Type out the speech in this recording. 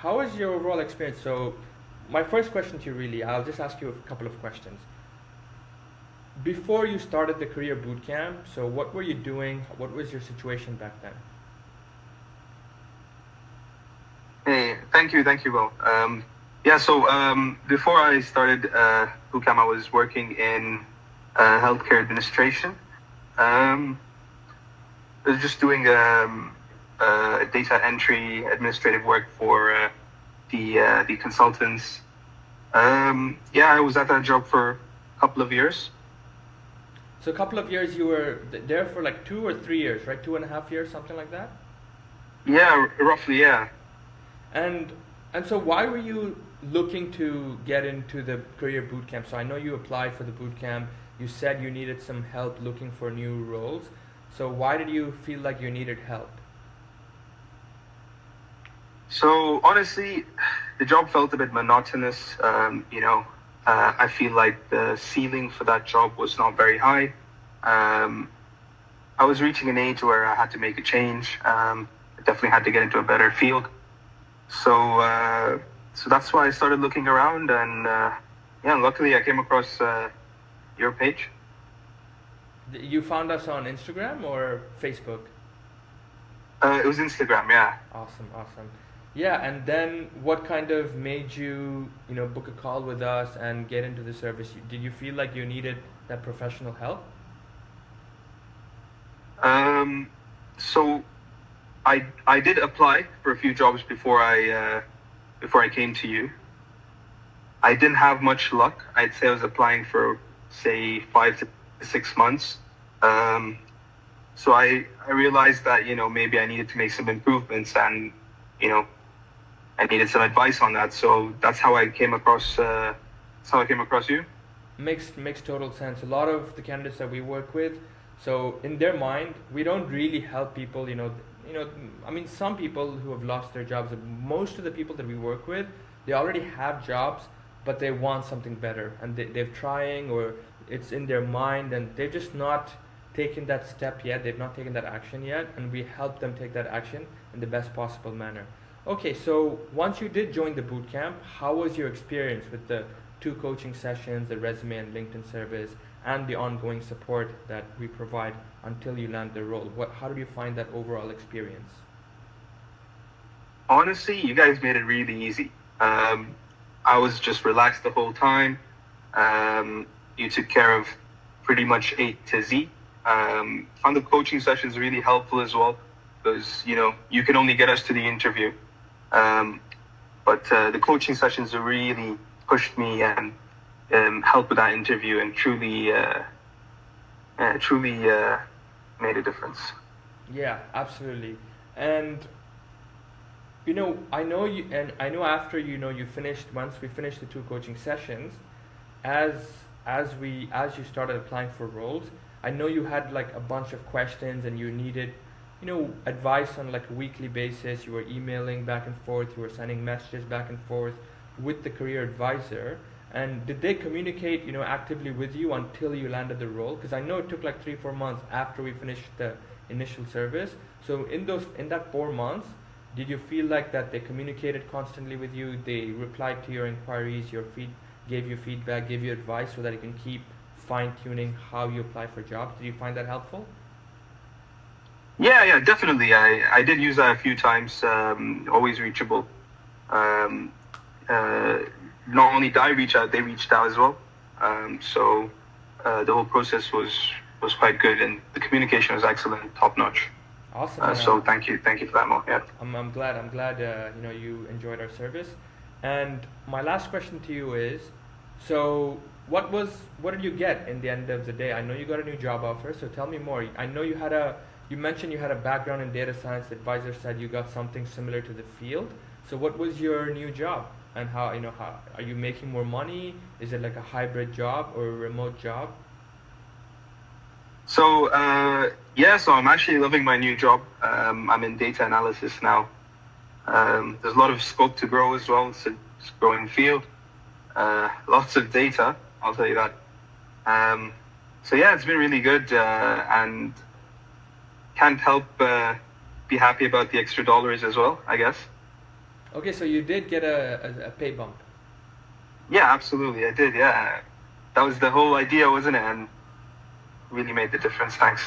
how was your overall experience? So, my first question to you really, I'll just ask you a couple of questions. Before you started the career bootcamp, so what were you doing? What was your situation back then? Hey, thank you, Will. Before I started bootcamp, I was working in healthcare administration. Um, I was just doing data entry, administrative work for the consultants. I was at that job for a couple of years. So, a couple of years you were there for like 2 or 3 years, right? 2.5 years, something like that? Yeah, roughly, yeah. And and so why were you looking to get into the career bootcamp? So I know you applied for the bootcamp. You said you needed some help looking for new roles. So why did you feel like you needed help? So honestly, the job felt a bit monotonous. I feel like the ceiling for that job was not very high. Um, I was reaching an age where I had to make a change. I definitely had to get into a better field. So, so that's why I started looking around, and luckily I came across your page. You found us on Instagram or Facebook? It was Instagram, yeah. Awesome, awesome. Yeah, and then what kind of made you, book a call with us and get into the service? Did you feel like you needed that professional help? Um, so I did apply for a few jobs before I came to you. I didn't have much luck. I'd say I was applying for say 5 to 6 months. Um, so I realized that maybe I needed to make some improvements, and you know I needed some advice on that. So that's how I came across you. Makes total sense. A lot of the candidates that we work with, so in their mind, we don't really help people. I mean, some people who have lost their jobs. Most of the people that we work with, they already have jobs, but they want something better, and they're trying, or it's in their mind, and they've just not taken that step yet. They've not taken that action yet, and we help them take that action in the best possible manner. Okay, so once you did join the bootcamp, how was your experience with the two coaching sessions, the resume and LinkedIn service, and the ongoing support that we provide until you land the role? How did you find that overall experience? Honestly, you guys made it really easy. I was just relaxed the whole time. You took care of pretty much A to Z. Found the coaching sessions really helpful as well, because you can only get us to the interview. Um, but the coaching sessions really pushed me and helped with that interview, and truly made a difference. Yeah, absolutely. And I know you, and I know after you finished once we finished the two coaching sessions, as as you started applying for roles, I know you had like a bunch of questions and you needed advice on like a weekly basis. You were emailing back and forth, you were sending messages back and forth with the career advisor. And did they communicate actively with you until you landed the role? Because I know it took like 3-4 months after we finished the initial service. So in that 4 months, did you feel like that they communicated constantly with you? They replied to your inquiries, gave you feedback, gave you advice so that you can keep fine tuning how you apply for jobs. Did you find that helpful? Yeah, definitely. I did use that a few times. Always reachable. Um, uh, Not only did I reach out, they reached out as well. So the whole process was quite good, and the communication was excellent, top notch. Awesome. So thank you for that, Mo. Yeah. I'm glad you enjoyed our service. And my last question to you is, so what did you get in the end of the day? I know you got a new job offer, so tell me more. I know you mentioned you had a background in data science. The advisor said you got something similar to the field. So what was your new job? And how are you making more money? Is it like a hybrid job or a remote job? So I'm actually loving my new job. I'm in data analysis now. There's a lot of scope to grow as well. It's a growing field. Lots of data, I'll tell you that. So yeah, it's been really good, and can't help be happy about the extra dollars as well, I guess. Okay, so you did get a pay bump. Yeah, absolutely, I did. Yeah, that was the whole idea, wasn't it? And really made the difference. Thanks.